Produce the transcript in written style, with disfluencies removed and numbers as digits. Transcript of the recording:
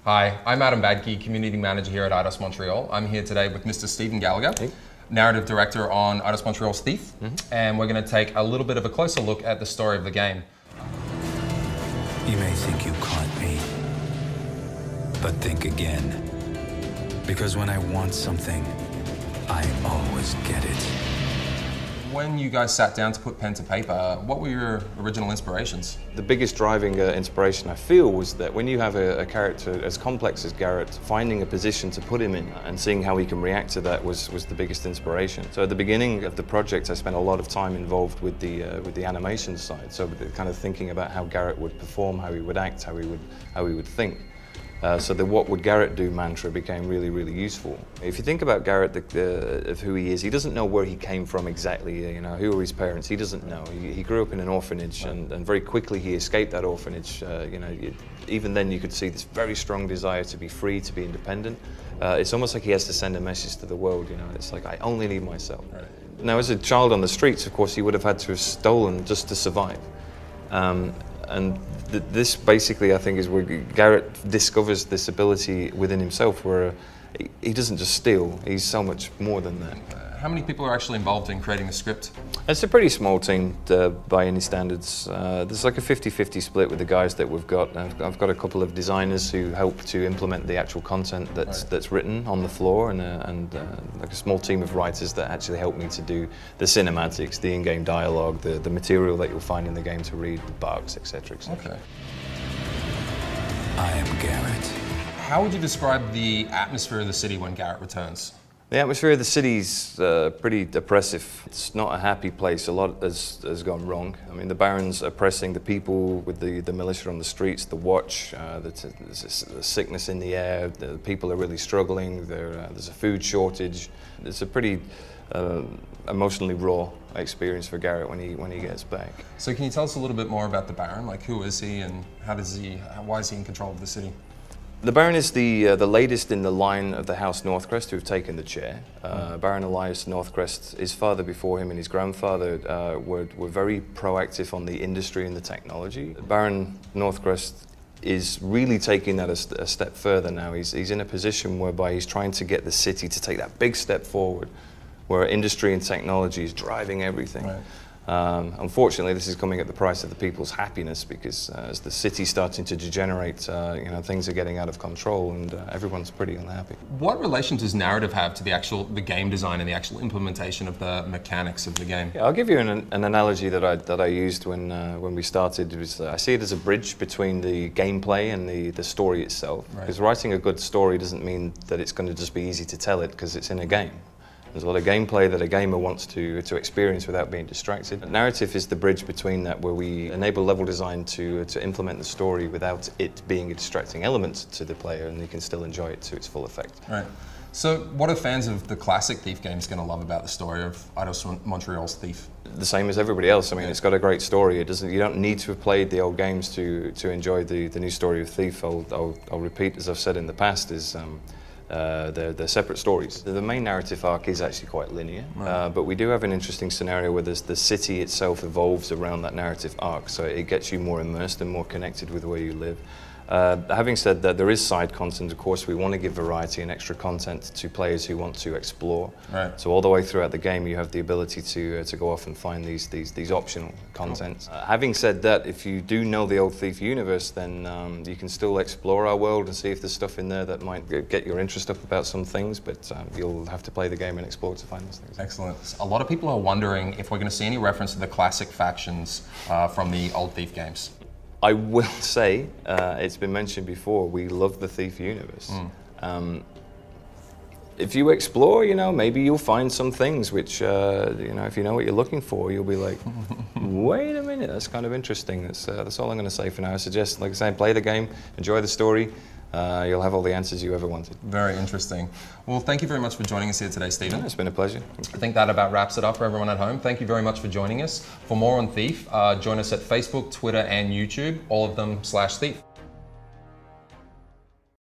Hi, I'm Adam Badke, Community Manager here at Eidos Montreal. I'm here today with Mr. Stephen Gallagher, Narrative Director on Eidos Montreal's Thief, and we're going to take a little bit of a closer look at the story of the game. You may think you caught me, but think again. Because when I want something, I always get it. When you guys sat down to put pen to paper, what were your original inspirations? The biggest driving inspiration I feel was that when you have a character as complex as Garrett, finding a position to put him in and seeing how he can react to that was the biggest inspiration. So at the beginning of the project, I spent a lot of time involved with the animation side. So kind of thinking about how Garrett would perform, how he would act, how he would think. So the "what would Garrett do" mantra became really, really useful. If you think about Garrett, of who he is, he doesn't know where he came from exactly. You know, who are his parents? He doesn't know. He grew up in an orphanage, and very quickly he escaped that orphanage. Even then, you could see this very strong desire to be free, to be independent. It's almost like he has to send a message to the world. You know, it's like, I only need myself. Right. Now, as a child on the streets, of course, he would have had to have stolen just to survive. And this basically, I think, is where Garrett discovers this ability within himself where he doesn't just steal, he's so much more than that. How many people are actually involved in creating the script? It's a pretty small team by any standards. There's like a 50-50 split with the guys that we've got. I've got a couple of designers who help to implement the actual content that's written on the floor, and like a small team of writers that actually help me to do the cinematics, the in-game dialogue, the material that you'll find in the game to read, the bugs, etc., etc. Okay. I am Garrett. How would you describe the atmosphere of the city when Garrett returns? The atmosphere of the city's pretty oppressive. It's not a happy place. A lot has gone wrong. I mean, the Baron's oppressing the people with the militia on the streets, the watch, there's a sickness in the air, the people are really struggling, there's a food shortage. It's a pretty emotionally raw experience for Garrett when he gets back. So can you tell us a little bit more about the Baron? Like, who is he and why is he in control of the city? The Baron is the latest in the line of the House Northcrest who have taken the chair. Baron Elias Northcrest, his father before him and his grandfather were very proactive on the industry and the technology. Baron Northcrest is really taking that a step further now. He's in a position whereby he's trying to get the city to take that big step forward, where industry and technology is driving everything. Right. Unfortunately, this is coming at the price of the people's happiness, because as the city's starting to degenerate, things are getting out of control, and everyone's pretty unhappy. What relation does narrative have to the game design and the actual implementation of the mechanics of the game? Yeah, I'll give you an analogy that I used when we started. I see it as a bridge between the gameplay and the story itself. Because writing a good story doesn't mean that it's going to just be easy to tell it because it's in a game. There's a lot of gameplay that a gamer wants to experience without being distracted. Narrative is the bridge between that, where we enable level design to implement the story without it being a distracting element to the player, and you can still enjoy it to its full effect. Right. So what are fans of the classic Thief games going to love about the story of Eidos Montreal's Thief? The same as everybody else. I mean, it's got a great story. You don't need to have played the old games to enjoy the new story of Thief. I'll repeat, as I've said in the past, is they're separate stories. The main narrative arc is actually quite linear, but we do have an interesting scenario where the city itself evolves around that narrative arc, so it gets you more immersed and more connected with where you live. Having said that, there is side content. Of course, we want to give variety and extra content to players who want to explore. Right. So all the way throughout the game, you have the ability to go off and find these optional content. Cool. Having said that, if you do know the old Thief universe, then you can still explore our world and see if there's stuff in there that might get your interest up about some things, but you'll have to play the game and explore to find those things. Excellent. A lot of people are wondering if we're going to see any reference to the classic factions from the old Thief games. I will say, it's been mentioned before, we love the Thief universe. If you explore, maybe you'll find some things which, if you know what you're looking for, you'll be like, wait a minute, that's kind of interesting. That's all I'm going to say for now. I suggest, like I say, play the game, enjoy the story. You'll have all the answers you ever wanted. Very interesting. Well, thank you very much for joining us here today, Stephen. Yeah, it's been a pleasure. I think that about wraps it up for everyone at home. Thank you very much for joining us. For more on Thief, join us at Facebook, Twitter, and YouTube, all of them /Thief.